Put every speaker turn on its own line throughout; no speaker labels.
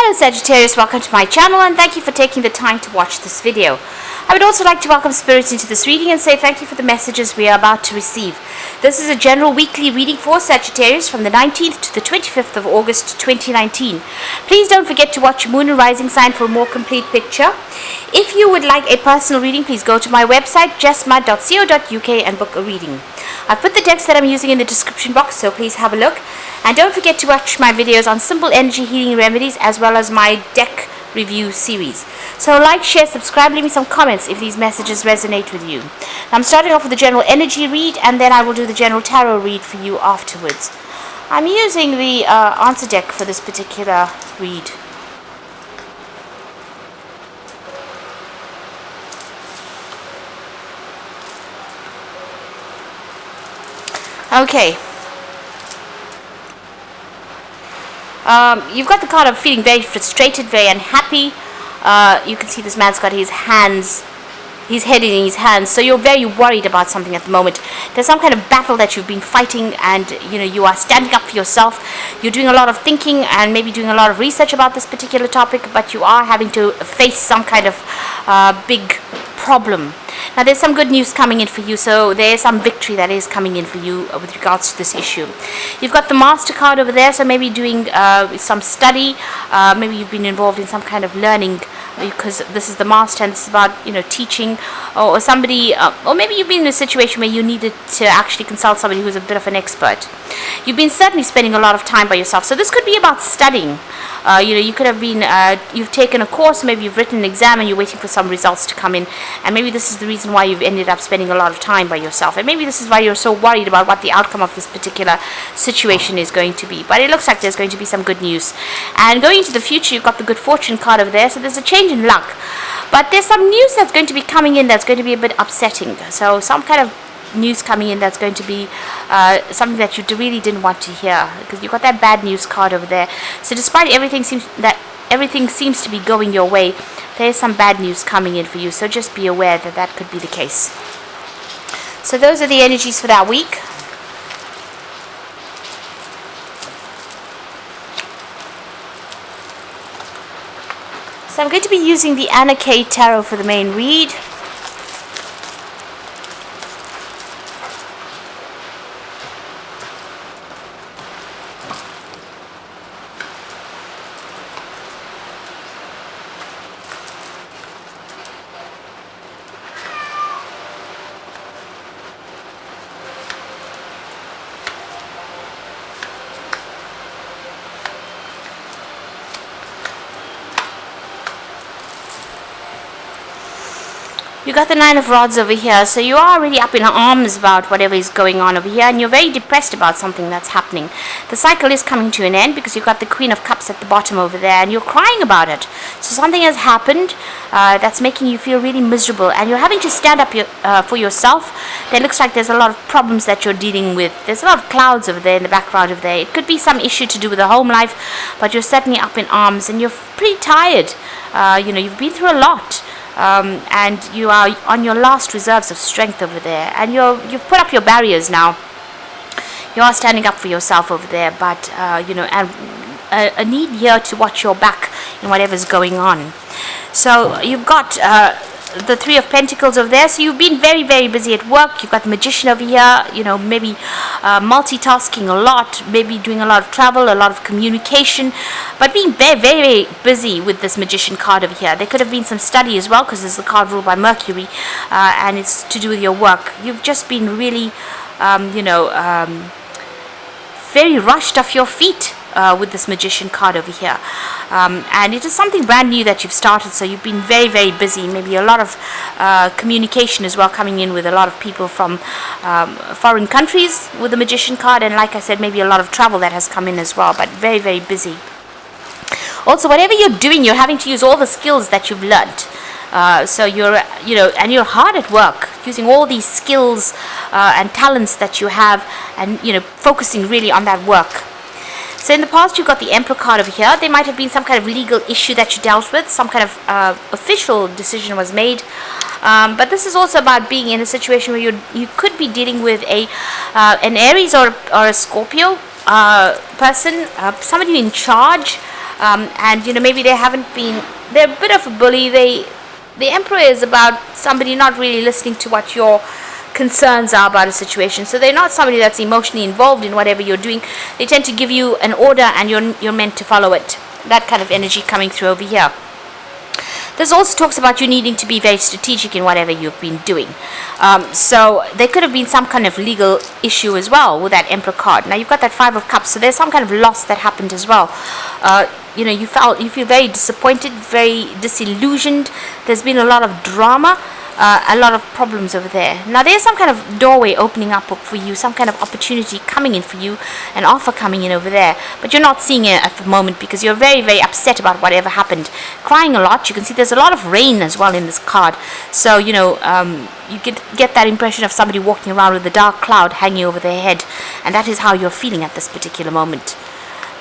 Hello Sagittarius, welcome to my channel and thank you for taking the time to watch this video. I would also like to welcome Spirit into this reading and say thank you for the messages we are about to receive. This is a general weekly reading for Sagittarius from the 19th to the 25th of August 2019. Please don't forget to watch Moon and Rising sign for a more complete picture. If you would like a personal reading, please go to my website jessmud.co.uk and book a reading. I've put the text that I'm using in the description box, so please have a look. And don't forget to watch my videos on simple energy healing remedies as well as my deck review series. So like, share, subscribe, leave me some comments if these messages resonate with you. I'm starting off with the general energy read and then I will do the general tarot read for you afterwards. I'm using the answer deck for this particular read. Okay. You've got the card of feeling very frustrated, very unhappy. You can see this man's got his head in his hands, so you're very worried about something at the moment. There's some kind of battle that you've been fighting and you are standing up for yourself. You're doing a lot of thinking and maybe doing a lot of research about this particular topic, but you are having to face some kind of big problem. Now there's some good news coming in for you, so there's some victory that is coming in for you with regards to this issue. You've got the Master card over there, so maybe doing some study, maybe you've been involved in some kind of learning, because this is the Master and this is about teaching, or somebody, or maybe you've been in a situation where you needed to actually consult somebody who's a bit of an expert. You've been certainly spending a lot of time by yourself, so this could be about studying. You could have been, you've taken a course, maybe you've written an exam and you're waiting for some results to come in, and maybe this is the reason why you've ended up spending a lot of time by yourself, and maybe this is why you're so worried about what the outcome of this particular situation is going to be. But it looks like there's going to be some good news. And going into the future, you've got the Good Fortune card over there, so there's a change in luck. But there's some news that's going to be coming in that's going to be a bit upsetting. So some kind of news coming in that's going to be something that you really didn't want to hear, because you've got that bad news card over there. So despite everything seems to be going your way, there's some bad news coming in for you, so just be aware that that could be the case. So those are the energies for that week. So I'm going to be using the Anna K Tarot for the main read. You got the Nine of Rods over here, so you are really up in arms about whatever is going on over here, and you're very depressed about something that's happening. The cycle is coming to an end because you've got the Queen of Cups at the bottom over there, and you're crying about it. So something has happened that's making you feel really miserable, and you're having to stand up for yourself. There looks like there's a lot of problems that you're dealing with. There's a lot of clouds over there in the background over there. It could be some issue to do with the home life, but you're certainly up in arms, and you're pretty tired. You've been through a lot. And you are on your last reserves of strength over there, and you've put up your barriers now. You are standing up for yourself over there, but and a need here to watch your back in whatever's going on. So you've got the Three of Pentacles over there, so you've been very, very busy at work. You've got the Magician over here, maybe multitasking a lot, maybe doing a lot of travel, a lot of communication, but being very, very busy with this Magician card over here. There could have been some study as well, because this is the card ruled by Mercury, and it's to do with your work. You've just been really, very rushed off your feet with this Magician card over here, and it is something brand new that you've started, so you've been very, very busy. Maybe a lot of communication as well coming in with a lot of people from foreign countries with the Magician card, and like I said, maybe a lot of travel that has come in as well, but very, very busy. Also, whatever you're doing, you're having to use all the skills that you've learnt. So you're, and you're hard at work, using all these skills and talents that you have, and, focusing really on that work. So in the past, you've got the Emperor card over here. There might have been some kind of legal issue that you dealt with, some kind of official decision was made. But this is also about being in a situation where you could be dealing with an Aries or a Scorpio person, somebody in charge. And maybe they're a bit of a bully. The Emperor is about somebody not really listening to what your concerns are about a situation. So they're not somebody that's emotionally involved in whatever you're doing. They tend to give you an order and you're meant to follow it. That kind of energy coming through over here. This also talks about you needing to be very strategic in whatever you've been doing. So there could have been some kind of legal issue as well with that Emperor card. Now you've got that Five of Cups, so there's some kind of loss that happened as well. You feel very disappointed, very disillusioned. There's been a lot of drama. A lot of problems over there. Now there's some kind of doorway opening up for you, some kind of opportunity coming in for you, an offer coming in over there, but you're not seeing it at the moment because you're very, very upset about whatever happened. Crying a lot. You can see there's a lot of rain as well in this card, so you get that impression of somebody walking around with a dark cloud hanging over their head, and that is how you're feeling at this particular moment.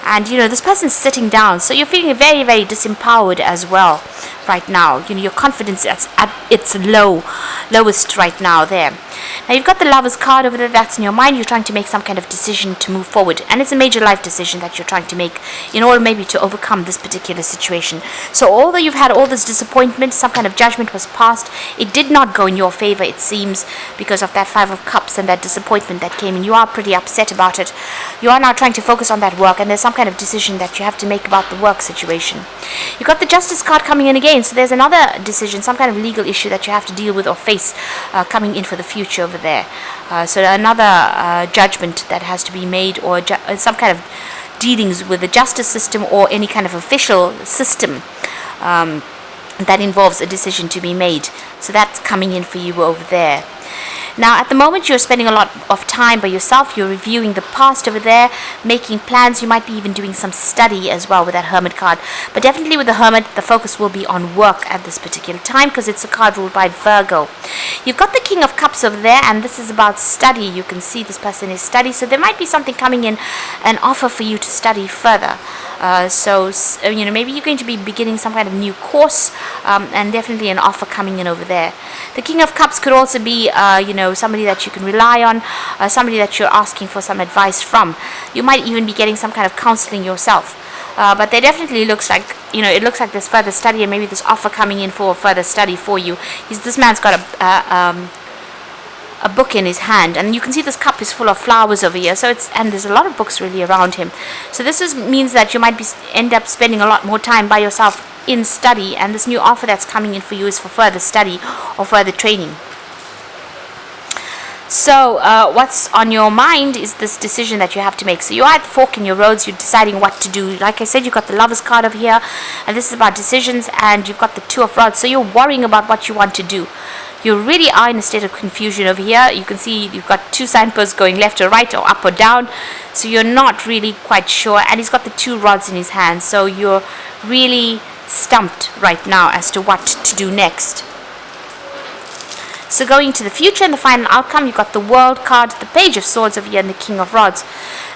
And this person's sitting down, so you're feeling very, very disempowered as well right now. Your confidence is at its lowest right now there. Now you've got the Lover's card over there. That's in your mind. You're trying to make some kind of decision to move forward, and it's a major life decision that you're trying to make in order maybe to overcome this particular situation. So although you've had all this disappointment, some kind of judgment was passed, it did not go in your favor, it seems, because of that Five of Cups and that disappointment that came in. You are pretty upset about it. You are now trying to focus on that work, and there's some kind of decision that you have to make about the work situation. You've got the Justice card coming in again, so there's another decision, some kind of legal issue that you have to deal with or face coming in for the future over there. So another judgment that has to be made, or some kind of dealings with the justice system or any kind of official system that involves a decision to be made. So that's coming in for you over there. Now, at the moment, you're spending a lot of time by yourself. You're reviewing the past over there, making plans. You might be even doing some study as well with that Hermit card. But definitely with the Hermit, the focus will be on work at this particular time because it's a card ruled by Virgo. You've got the King of Cups over there, and this is about study. You can see this person is study. So there might be something coming in, an offer for you to study further. Maybe you're going to be beginning some kind of new course, and definitely an offer coming in over there. The King of Cups could also be, somebody that you can rely on, somebody that you're asking for some advice from. You might even be getting some kind of counseling yourself. But there definitely looks like, it looks like there's further study and maybe this offer coming in for further study for you. This man's got a book in his hand, and you can see this cup is full of flowers over here, and there's a lot of books really around him. So this means that you might end up spending a lot more time by yourself in study, and this new offer that's coming in for you is for further study or further training. So what's on your mind is this decision that you have to make. So you're at the fork in your roads, you're deciding what to do. Like I said, you've got the Lover's card over here, and this is about decisions, and you've got the Two of Rods, so you're worrying about what you want to do. You really are in a state of confusion over here. You can see you've got two signposts going left or right or up or down. So you're not really quite sure. And he's got the two rods in his hand. So you're really stumped right now as to what to do next. So going to the future and the final outcome, you've got the World card, the Page of Swords over here, and the King of Rods.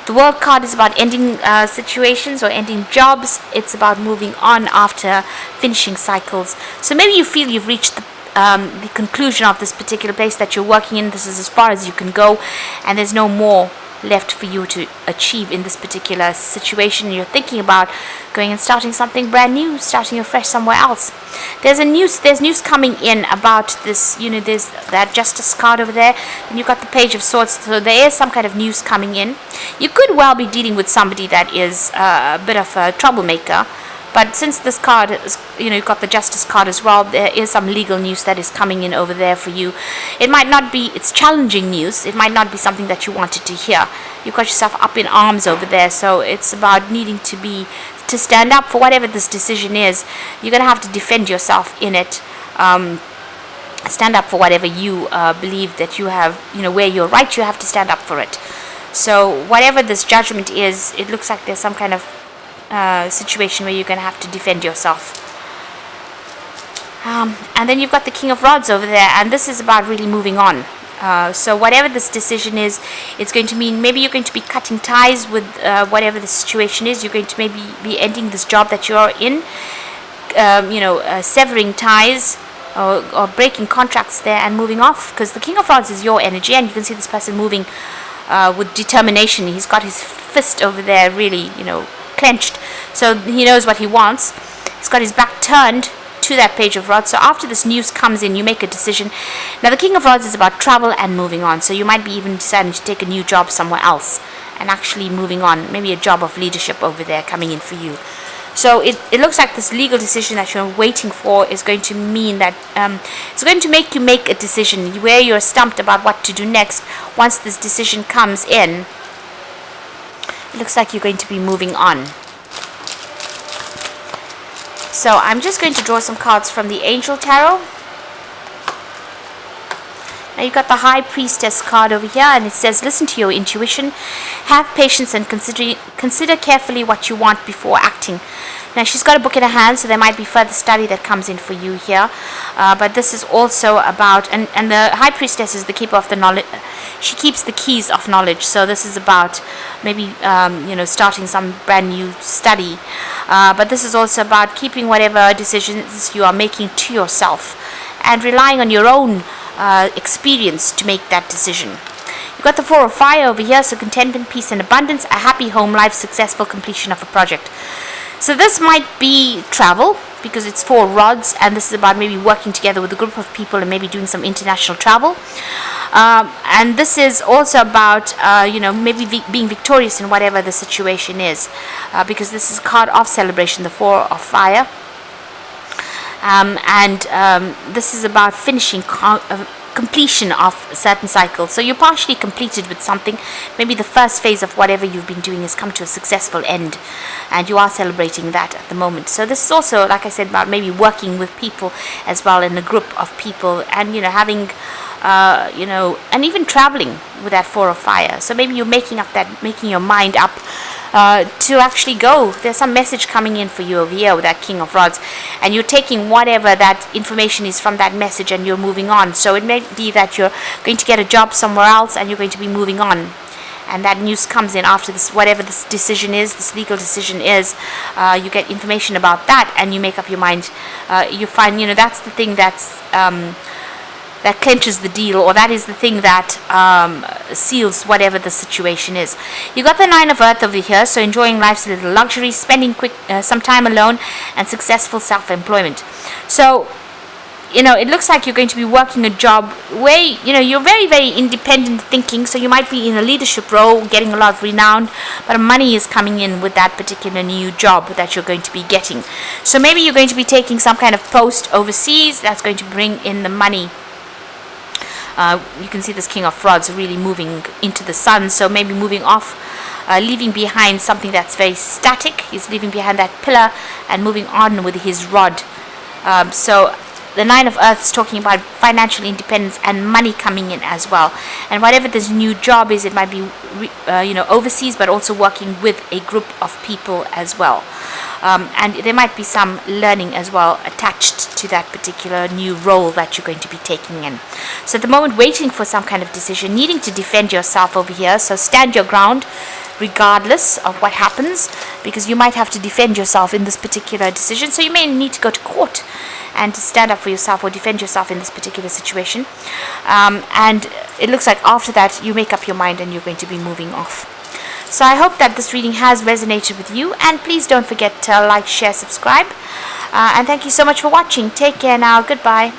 The World card is about ending situations or ending jobs. It's about moving on after finishing cycles. So maybe you feel you've reached the conclusion of this particular place that you're working in. This is as far as you can go, and there's no more left for you to achieve in this particular situation. You're thinking about going and starting something brand new, starting afresh somewhere else. There's news coming in about this. There's that Justice card over there, and you've got the Page of Swords. So there is some kind of news coming in. You could well be dealing with somebody that is a bit of a troublemaker. But since this card is, you've got the Justice card as well, there is some legal news that is coming in over there for you. It might not be, it's challenging news. It might not be something that you wanted to hear. You've got yourself up in arms over there, so it's about needing to stand up for whatever this decision is. You're going to have to defend yourself in it. Stand up for whatever you believe that you have, where you're right, you have to stand up for it. So whatever this judgment is, it looks like there's some kind of situation where you're going to have to defend yourself. And then you've got the King of Rods over there, and this is about really moving on. So whatever this decision is, it's going to mean maybe you're going to be cutting ties with whatever the situation is. You're going to maybe be ending this job that you're in, severing ties or breaking contracts there and moving off, because the King of Rods is your energy, and you can see this person moving with determination. He's got his fist over there really, clenched, so he knows what he wants. He's got his back turned to that Page of Rods. So after this news comes in, you make a decision. Now the King of Rods is about travel and moving on. So you might be even deciding to take a new job somewhere else and actually moving on. Maybe a job of leadership over there coming in for you. So it looks like this legal decision that you're waiting for is going to mean that it's going to make you make a decision where you're stumped about what to do next. Once this decision comes in, it looks like you're going to be moving on. So I'm just going to draw some cards from the Angel Tarot. Now you've got the High Priestess card over here, and it says, listen to your intuition, have patience, and consider carefully what you want before acting. Now she's got a book in her hand, so there might be further study that comes in for you here. But this is also about, and the High Priestess is the keeper of the knowledge. She keeps the keys of knowledge. So this is about maybe starting some brand new study. But this is also about keeping whatever decisions you are making to yourself and relying on your own experience to make that decision. You've got the Four of Fire over here, so contentment, peace, and abundance, a happy home life, successful completion of a project. So this might be travel, because it's 4 rods, and this is about maybe working together with a group of people and maybe doing some international travel. And this is also about maybe being victorious in whatever the situation is, because this is a card of celebration, the Four of Fire. This is about finishing completion of certain cycles. So you're partially completed with something. Maybe the first phase of whatever you've been doing has come to a successful end, and you are celebrating that at the moment. So this is also, like I said, about maybe working with people as well, in a group of people, and having and even traveling with that Four of Fire. So maybe you're making your mind up to actually go. There's some message coming in for you over here with that King of Rods, and you're taking whatever that information is from that message and you're moving on. So it may be that you're going to get a job somewhere else and you're going to be moving on, and that news comes in after this, whatever this decision is, this legal decision is. You get information about that and you make up your mind. You find that's the thing that clenches the deal, or that is the thing that seals whatever the situation is. You got the Nine of Earth over here, so enjoying life's little luxury, spending some time alone, and successful self-employment. So it looks like you're going to be working a job where you're very, very independent thinking. So you might be in a leadership role, getting a lot of renown, but money is coming in with that particular new job that you're going to be getting. So maybe you're going to be taking some kind of post overseas that's going to bring in the money. You can see this King of Rods really moving into the sun, so maybe moving off, leaving behind something that's very static. He's leaving behind that pillar and moving on with his rod. So the Nine of Earth is talking about financial independence and money coming in as well. And whatever this new job is, it might be overseas, but also working with a group of people as well. And there might be some learning as well attached to that particular new role that you're going to be taking in. So at the moment, waiting for some kind of decision, needing to defend yourself over here. So stand your ground regardless of what happens, because you might have to defend yourself in this particular decision. So you may need to go to court and to stand up for yourself or defend yourself in this particular situation. And it looks like after that, you make up your mind and you're going to be moving off. So I hope that this reading has resonated with you, and please don't forget to like, share, subscribe, and thank you so much for watching. Take care now. Goodbye.